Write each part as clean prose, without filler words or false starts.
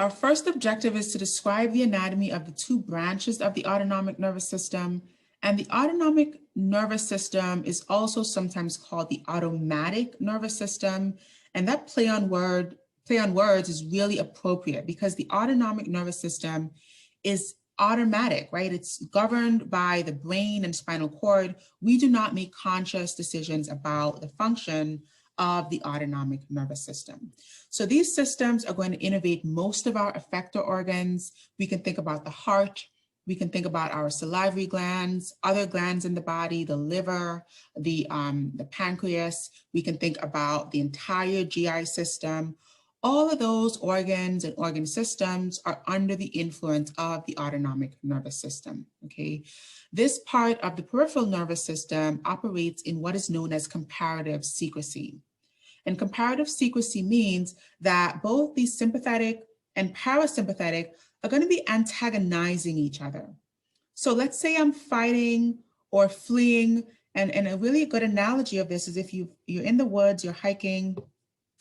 Our first objective is to describe the anatomy of the two branches of the autonomic nervous system. And the autonomic nervous system is also sometimes called the automatic nervous system. And that play on words is really appropriate because the autonomic nervous system is automatic, right? It's governed by the brain and spinal cord. We do not make conscious decisions about the function of the autonomic nervous system. So these systems are going to innervate most of our effector organs. We can think about the heart, we can think about our salivary glands, other glands in the body, the liver, the pancreas. We can think about the entire GI system. All of those organs and organ systems are under the influence of the autonomic nervous system, okay? This part of the peripheral nervous system operates in what is known as comparative secrecy. And comparative secrecy means that both the sympathetic and parasympathetic are going to be antagonizing each other. So let's say I'm fighting or fleeing, and a really good analogy of this is if you're in the woods, you're hiking,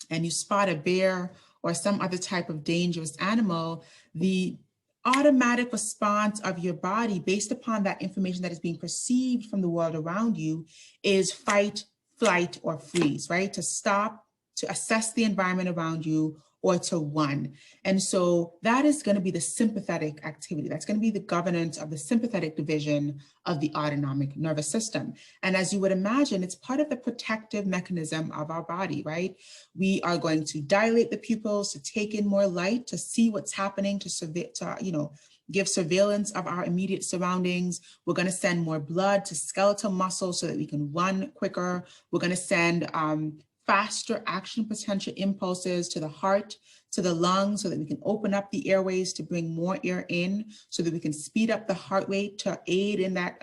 and you spot a bear or some other type of dangerous animal, the automatic response of your body based upon that information that is being perceived from the world around you is fight, flight, or freeze, right? To stop, to assess the environment around you, or to run. And so that is going to be the sympathetic activity. That's going to be the governance of the sympathetic division of the autonomic nervous system. And as you would imagine, it's part of the protective mechanism of our body, right? We are going to dilate the pupils to take in more light, to see what's happening, to give surveillance of our immediate surroundings. We're going to send more blood to skeletal muscles so that we can run quicker. We're going to send faster action potential impulses to the heart, to the lungs, so that we can open up the airways to bring more air in, so that we can speed up the heart rate to aid in that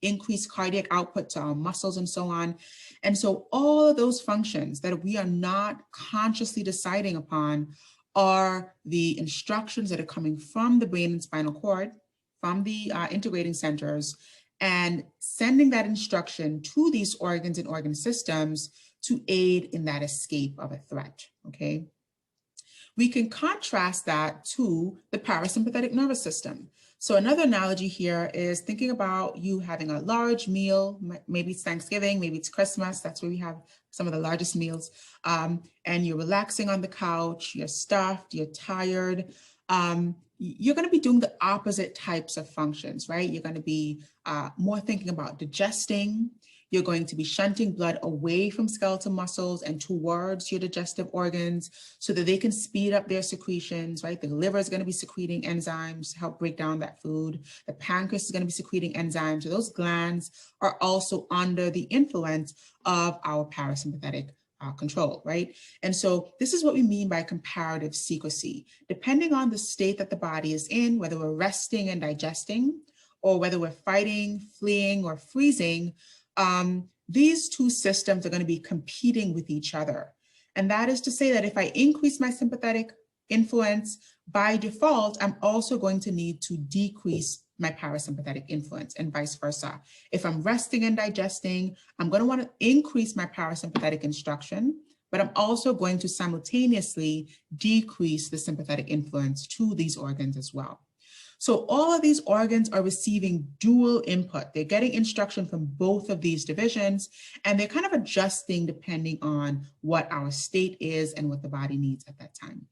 increased cardiac output to our muscles and so on. And so all of those functions that we are not consciously deciding upon are the instructions that are coming from the brain and spinal cord, from the integrating centers, and sending that instruction to these organs and organ systems to aid in that escape of a threat, okay? We can contrast that to the parasympathetic nervous system. So another analogy here is thinking about you having a large meal, maybe it's Thanksgiving, maybe it's Christmas, that's where we have some of the largest meals, and you're relaxing on the couch, you're stuffed, you're tired, you're going to be doing the opposite types of functions, right? You're going to be more thinking about digesting. You're going to be shunting blood away from skeletal muscles and towards your digestive organs so that they can speed up their secretions, right? The liver is going to be secreting enzymes to help break down that food. The pancreas is going to be secreting enzymes. So those glands are also under the influence of our parasympathetic control, right? And so this is what we mean by comparative secrecy. Depending on the state that the body is in, whether we're resting and digesting, or whether we're fighting, fleeing, or freezing, these two systems are going to be competing with each other. And that is to say that if I increase my sympathetic influence, by default, I'm also going to need to decrease my parasympathetic influence and vice versa. If I'm resting and digesting, I'm going to want to increase my parasympathetic instruction, but I'm also going to simultaneously decrease the sympathetic influence to these organs as well. So all of these organs are receiving dual input. They're getting instruction from both of these divisions, and they're kind of adjusting depending on what our state is and what the body needs at that time.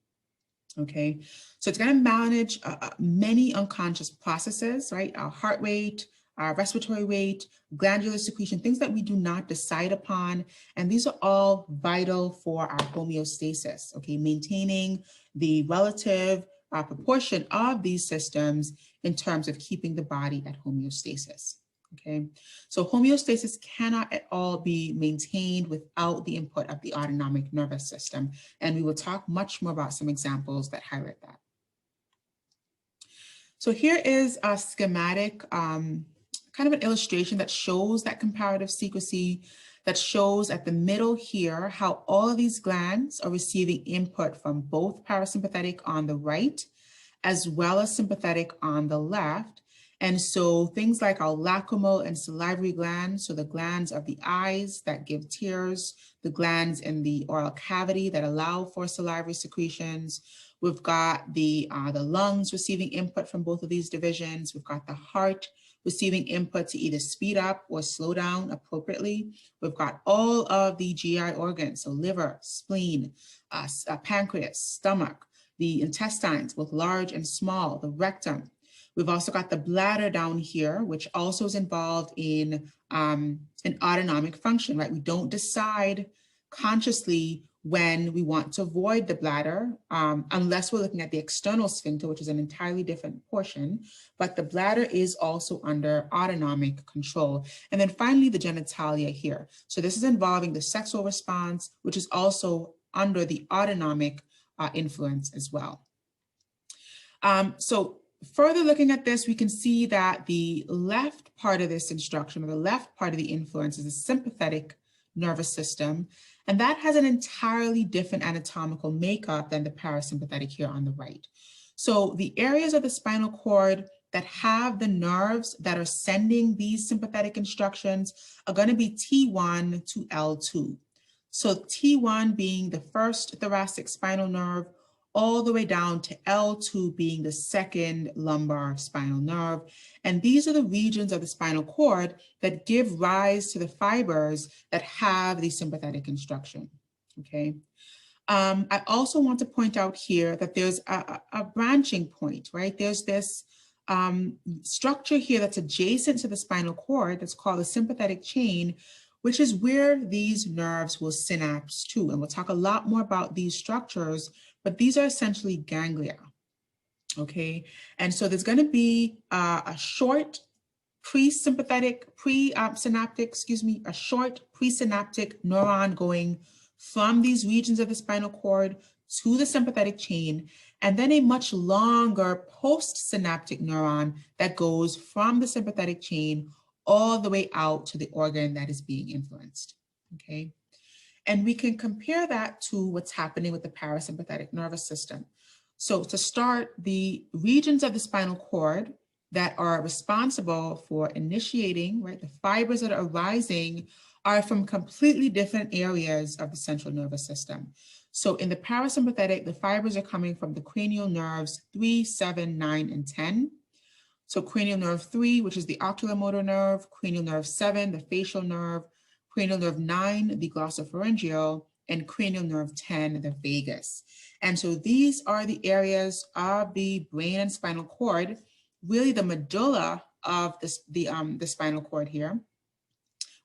Okay, so it's going to manage many unconscious processes, right? Our heart rate, our respiratory rate, glandular secretion, things that we do not decide upon. And these are all vital for our homeostasis, okay? Maintaining the relative proportion of these systems in terms of keeping the body at homeostasis. Okay, so homeostasis cannot at all be maintained without the input of the autonomic nervous system. And we will talk much more about some examples that highlight that. So here is a schematic, kind of an illustration that shows that comparative secrecy, that shows at the middle here how all of these glands are receiving input from both parasympathetic on the right, as well as sympathetic on the left. And so things like our lacrimal and salivary glands, so the glands of the eyes that give tears, the glands in the oral cavity that allow for salivary secretions. We've got the lungs receiving input from both of these divisions. We've got the heart receiving input to either speed up or slow down appropriately. We've got all of the GI organs, so liver, spleen, pancreas, stomach, the intestines, both large and small, the rectum. We've also got the bladder down here, which also is involved in an autonomic function, right? We don't decide consciously when we want to avoid the bladder, unless we're looking at the external sphincter, which is an entirely different portion, but the bladder is also under autonomic control. And then finally, the genitalia here. So this is involving the sexual response, which is also under the autonomic influence as well. So further looking at this, we can see that the left part of this instruction, or the left part of the influence, is the sympathetic nervous system. And that has an entirely different anatomical makeup than the parasympathetic here on the right. So the areas of the spinal cord that have the nerves that are sending these sympathetic instructions are going to be T1 to L2. So T1 being the first thoracic spinal nerve, all the way down to L2 being the second lumbar spinal nerve. And these are the regions of the spinal cord that give rise to the fibers that have the sympathetic instruction, okay? I also want to point out here that there's a branching point, right? There's this structure here that's adjacent to the spinal cord that's called the sympathetic chain, which is where these nerves will synapse to. And we'll talk a lot more about these structures, but these are essentially ganglia, okay? And so there's gonna be a short presynaptic neuron going from these regions of the spinal cord to the sympathetic chain, and then a much longer postsynaptic neuron that goes from the sympathetic chain all the way out to the organ that is being influenced, okay? And we can compare that to what's happening with the parasympathetic nervous system. So to start, the regions of the spinal cord that are responsible for initiating, right, the fibers that are arising are from completely different areas of the central nervous system. So in the parasympathetic, the fibers are coming from the cranial nerves 3, 7, 9, and 10. So cranial nerve 3, which is the oculomotor nerve, cranial nerve 7, the facial nerve, cranial nerve 9, the glossopharyngeal, and cranial nerve 10, the vagus. And so these are the areas of the brain and spinal cord, really the medulla of the spinal cord here,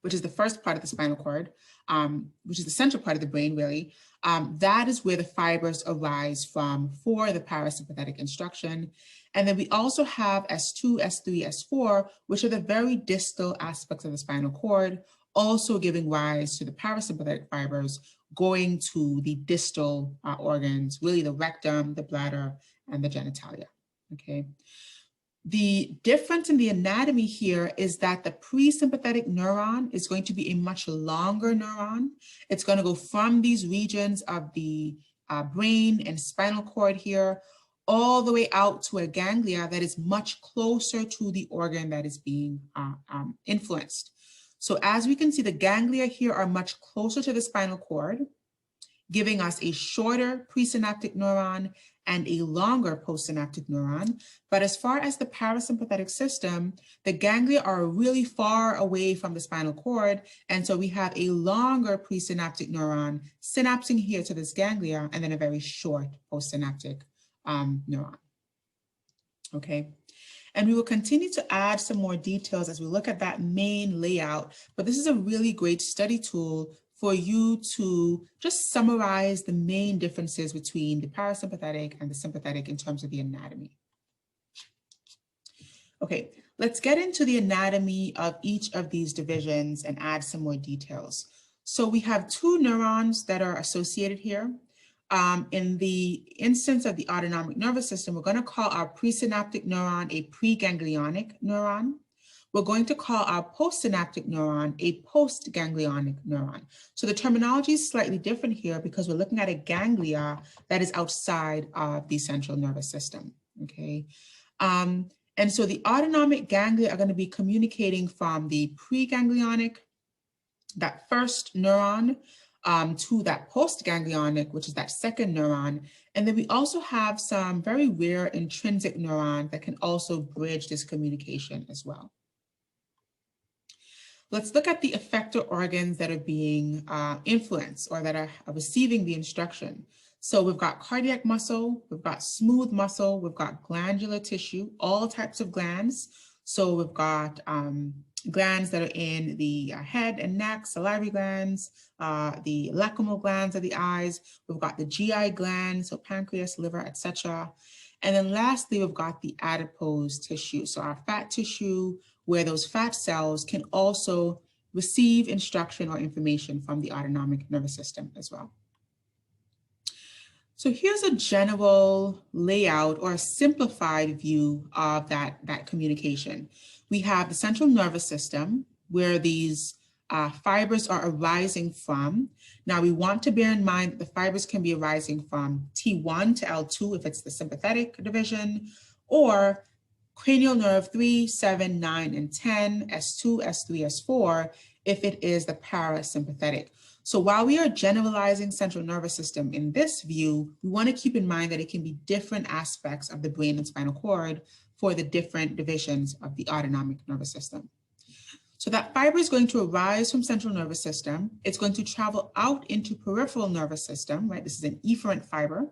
which is the first part of the spinal cord, which is the central part of the brain, really. That is where the fibers arise from for the parasympathetic instruction. And then we also have S2, S3, S4, which are the very distal aspects of the spinal cord, also giving rise to the parasympathetic fibers going to the distal organs, really the rectum, the bladder, and the genitalia, okay? The difference in the anatomy here is that the presympathetic neuron is going to be a much longer neuron. It's going to go from these regions of the brain and spinal cord here all the way out to a ganglia that is much closer to the organ that is being influenced. So as we can see, the ganglia here are much closer to the spinal cord, giving us a shorter presynaptic neuron and a longer postsynaptic neuron. But as far as the parasympathetic system, the ganglia are really far away from the spinal cord. And so we have a longer presynaptic neuron synapsing here to this ganglia, and then a very short postsynaptic neuron, okay? And we will continue to add some more details as we look at that main layout, but this is a really great study tool for you to just summarize the main differences between the parasympathetic and the sympathetic in terms of the anatomy. Okay, let's get into the anatomy of each of these divisions and add some more details. So we have two neurons that are associated here. In the instance of the autonomic nervous system, we're going to call our presynaptic neuron a preganglionic neuron. We're going to call our postsynaptic neuron a postganglionic neuron. So the terminology is slightly different here because we're looking at a ganglia that is outside of the central nervous system, okay? And And so the autonomic ganglia are going to be communicating from the preganglionic, that first neuron, to that postganglionic, which is that second neuron. And then we also have some very rare intrinsic neurons that can also bridge this communication as well. Let's look at the effector organs that are being influenced or that are receiving the instruction. So we've got cardiac muscle, we've got smooth muscle, we've got glandular tissue, all types of glands. So we've got glands that are in the head and neck, salivary glands, the lacrimal glands of the eyes. We've got the GI glands, so pancreas, liver, etc. And then lastly, we've got the adipose tissue. So our fat tissue, where those fat cells can also receive instruction or information from the autonomic nervous system as well. So here's a general layout or a simplified view of that communication. We have the central nervous system where these fibers are arising from. Now we want to bear in mind that the fibers can be arising from T1 to L2 if it's the sympathetic division, or cranial nerve 3, 7, 9, and 10, S2, S3, S4, if it is the parasympathetic. So while we are generalizing central nervous system in this view, we want to keep in mind that it can be different aspects of the brain and spinal cord for the different divisions of the autonomic nervous system. So that fiber is going to arise from central nervous system. It's going to travel out into peripheral nervous system, right? This is an efferent fiber.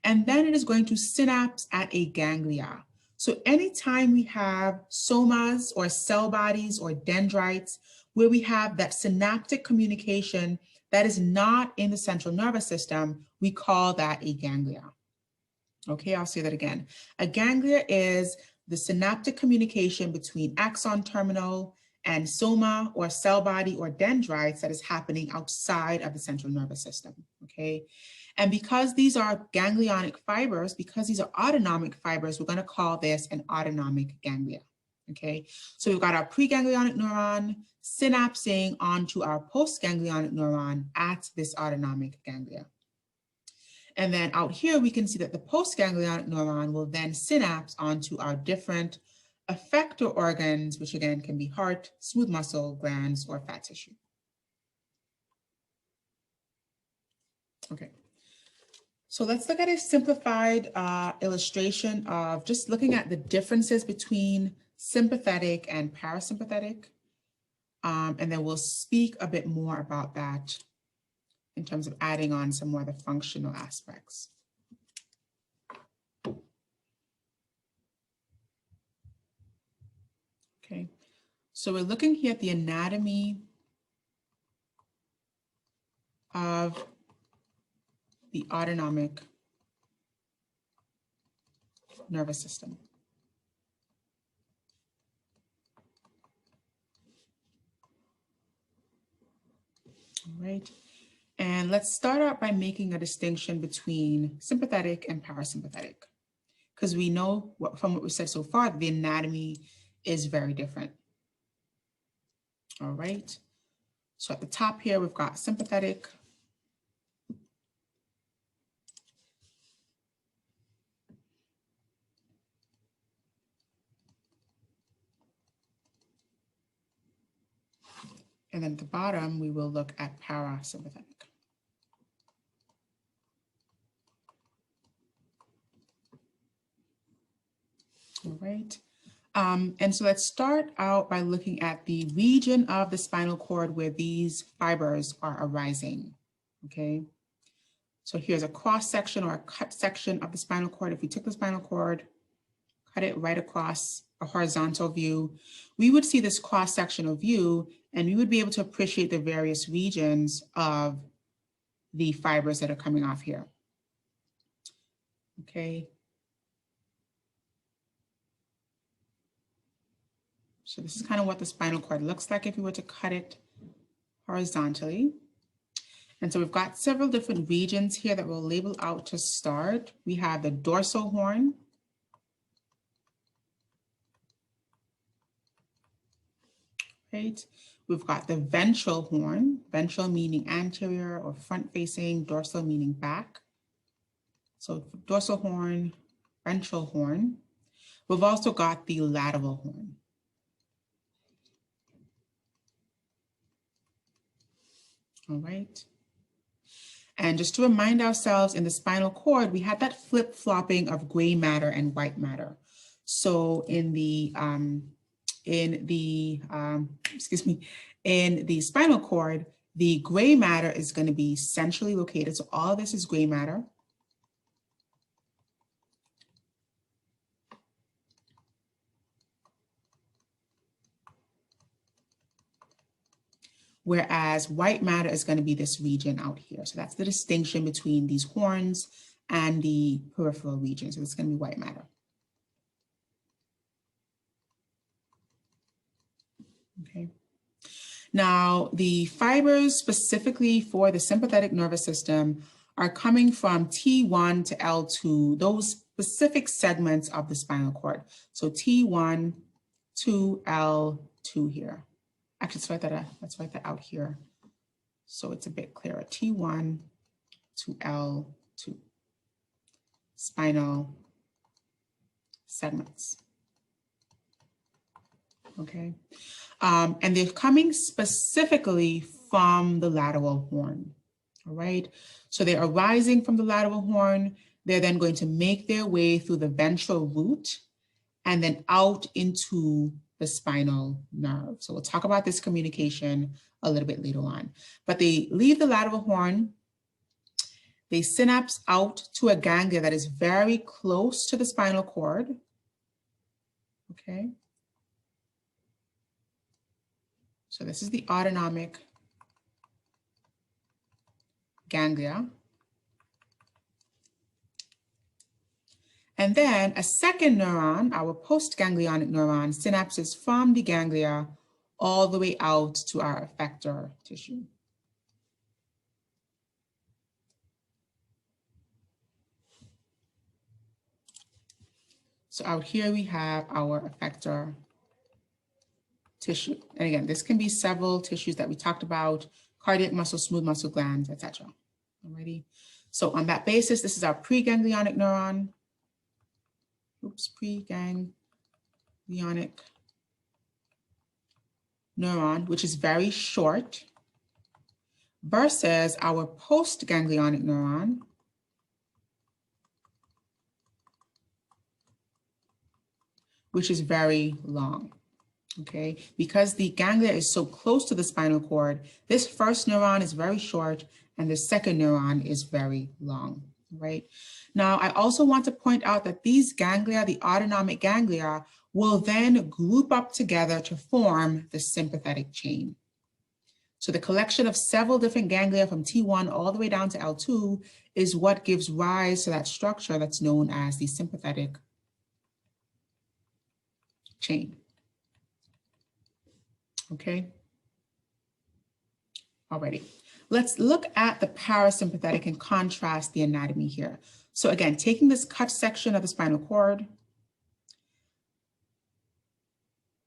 And then it is going to synapse at a ganglia. So anytime we have somas or cell bodies or dendrites where we have that synaptic communication that is not in the central nervous system, we call that a ganglia. Okay, I'll say that again. A ganglia is the synaptic communication between axon terminal and soma or cell body or dendrites that is happening outside of the central nervous system, okay? And because these are ganglionic fibers, because these are autonomic fibers, we're going to call this an autonomic ganglia, okay? So we've got our preganglionic neuron synapsing onto our postganglionic neuron at this autonomic ganglia. And then out here, we can see that the postganglionic neuron will then synapse onto our different effector organs, which again can be heart, smooth muscle, glands, or fat tissue. Okay. So let's look at a simplified illustration of just looking at the differences between sympathetic and parasympathetic. And then we'll speak a bit more about that in terms of adding on some more of the functional aspects. Okay, so we're looking here at the anatomy of the autonomic nervous system. All right, and let's start out by making a distinction between sympathetic and parasympathetic, because we know from what we said so far, the anatomy is very different. All right, so at the top here, we've got sympathetic. And then at the bottom, we will look at parasympathetic. All right. And so let's start out by looking at the region of the spinal cord where these fibers are arising, okay? So here's a cross section or a cut section of the spinal cord. If we took the spinal cord, cut it right across a horizontal view, we would see this cross-sectional view and we would be able to appreciate the various regions of the fibers that are coming off here, okay? So this is kind of what the spinal cord looks like if you were to cut it horizontally. And so we've got several different regions here that we'll label out to start. We have the dorsal horn. Right. We've got the ventral horn, ventral meaning anterior or front facing, dorsal meaning back. So dorsal horn, ventral horn. We've also got the lateral horn. All right. And just to remind ourselves, in the spinal cord, we had that flip-flopping of gray matter and white matter. So in the spinal cord, the gray matter is going to be centrally located. So all of this is gray matter. Whereas white matter is going to be this region out here. So that's the distinction between these horns and the peripheral region. So it's going to be white matter. Okay. Now, the fibers specifically for the sympathetic nervous system are coming from T1 to L2, those specific segments of the spinal cord. So T1 to L2 here. Actually, let's write that out here so it's a bit clearer. T1 to L2, spinal segments. Okay, and they're coming specifically from the lateral horn. All right, so they're arising from the lateral horn. They're then going to make their way through the ventral root and then out into the spinal nerve. So we'll talk about this communication a little bit later on. But they leave the lateral horn, they synapse out to a ganglia that is very close to the spinal cord. Okay. So this is the autonomic ganglia. And then a second neuron, our postganglionic neuron, synapses from the ganglia all the way out to our effector tissue. So out here we have our effector tissue. And again, this can be several tissues that we talked about: cardiac muscle, smooth muscle, glands, etc. Alrighty. So on that basis, this is our preganglionic neuron. Preganglionic neuron, which is very short, versus our postganglionic neuron, which is very long. Okay, because the ganglia is so close to the spinal cord, this first neuron is very short and the second neuron is very long. Right. Now, I also want to point out that these ganglia, the autonomic ganglia, will then group up together to form the sympathetic chain. So the collection of several different ganglia from T1 all the way down to L2 is what gives rise to that structure that's known as the sympathetic chain. Okay. Alrighty. Let's look at the parasympathetic and contrast the anatomy here. So again, taking this cut section of the spinal cord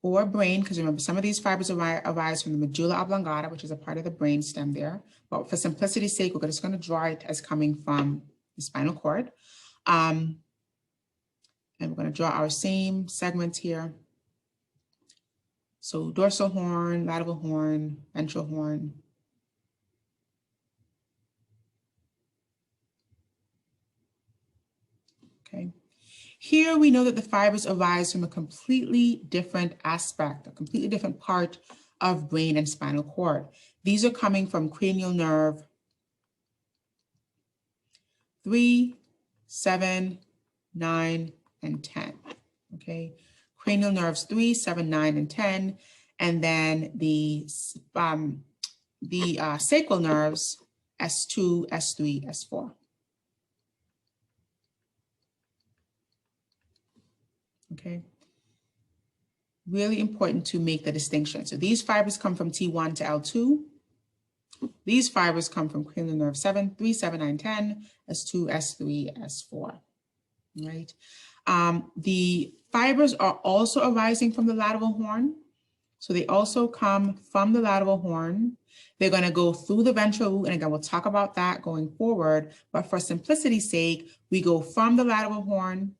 or brain, because remember, some of these fibers arise from the medulla oblongata, which is a part of the brain stem there. But for simplicity's sake, we're just going to draw it as coming from the spinal cord. And we're going to draw our same segments here. So dorsal horn, lateral horn, ventral horn. Okay. Here we know that the fibers arise from a completely different aspect, a completely different part of brain and spinal cord. These are coming from cranial nerve 3, 7, 9, and 10. Okay. Cranial nerves 3, 7, 9, and 10. And then the sacral nerves S2, S3, S4. Okay, really important to make the distinction. So these fibers come from T1 to L2. These fibers come from cranial nerve 7, 3, 7, 9, 10, S2, S3, S4, right? The fibers are also arising from the lateral horn. So they also come from the lateral horn. They're going to go through the ventral root, and again, we'll talk about that going forward. But for simplicity's sake, we go from the lateral horn,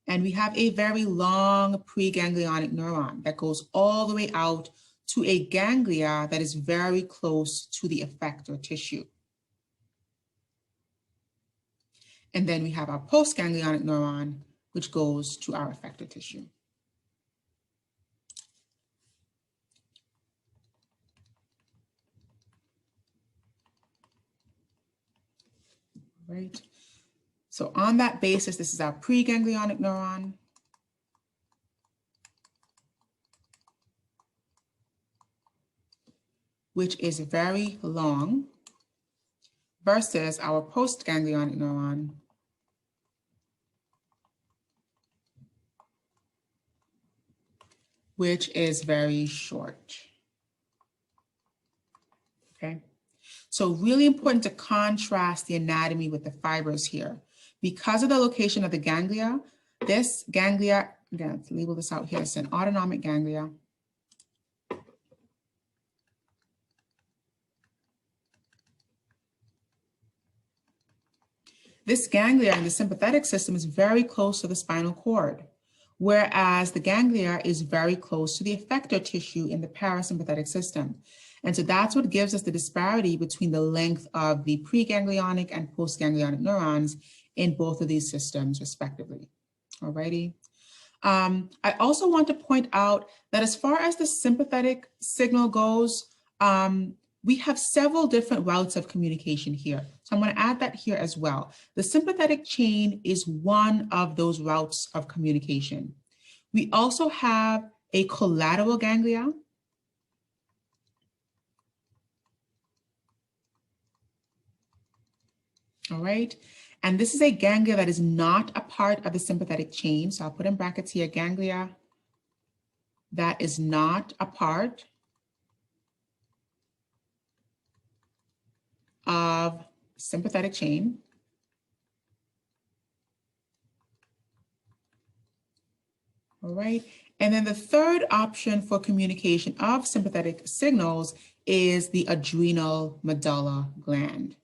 And we have a very long preganglionic neuron that goes all the way out to a ganglia that is very close to the effector tissue. And then we have our postganglionic neuron, which goes to our effector tissue. Right. So on that basis, this is our preganglionic neuron. Which is very long, versus our postganglionic neuron, which is very short. Okay. So really important to contrast the anatomy with the fibers here. Because of the location of the ganglia, this ganglia, again, let's label this out here, it's an autonomic ganglia. This ganglia in the sympathetic system is very close to the spinal cord, whereas the ganglia is very close to the effector tissue in the parasympathetic system. And so that's what gives us the disparity between the length of the preganglionic and postganglionic neurons in both of these systems, respectively. Alrighty. I also want to point out that as far as the sympathetic signal goes, we have several different routes of communication here. So I'm going to add that here as well. The sympathetic chain is one of those routes of communication. We also have a collateral ganglia. All right. And this is a ganglia that is not a part of the sympathetic chain. So I'll put in brackets here, ganglia that is not a part of sympathetic chain. All right. And then the third option for communication of sympathetic signals is the adrenal medulla gland.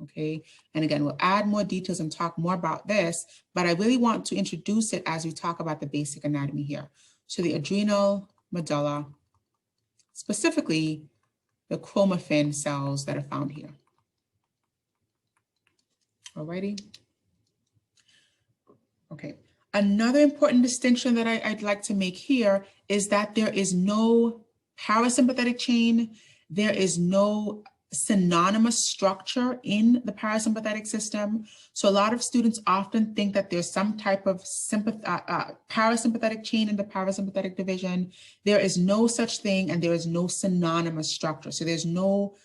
Okay. And again, we'll add more details and talk more about this, but I really want to introduce it as we talk about the basic anatomy here. So the adrenal medulla, specifically the chromaffin cells that are found here. Alrighty. Okay. Another important distinction that I'd like to make here is that there is no parasympathetic chain. There is no synonymous structure in the parasympathetic system. So a lot of students often think that there's some type of parasympathetic chain in the parasympathetic division. There is no such thing, and there is no synonymous structure. So there's no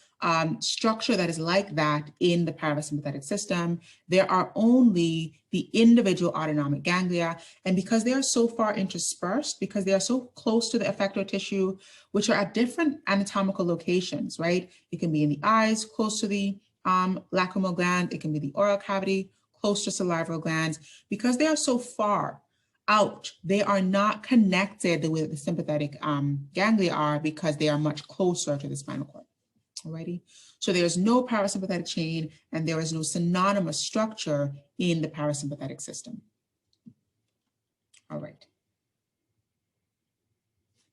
structure that is like that in the parasympathetic system. There are only the individual autonomic ganglia, and because they are so far interspersed, because they are so close to the effector tissue, which are at different anatomical locations, right? It can be in the eyes, close to the lacrimal gland. It can be the oral cavity, close to salivary glands. Because they are so far out, they are not connected the way that the sympathetic ganglia are, because they are much closer to the spinal cord. Alrighty, so there's no parasympathetic chain, and there is no synonymous structure in the parasympathetic system. All right.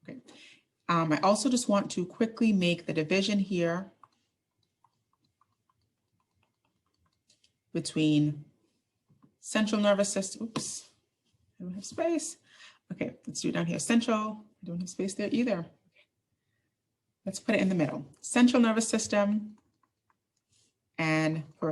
Okay. I also just want to quickly make the division here between central nervous system. Oops, I don't have space. Okay, let's do it down here. Central, I don't have space there either. Let's put it in the middle. Central nervous system and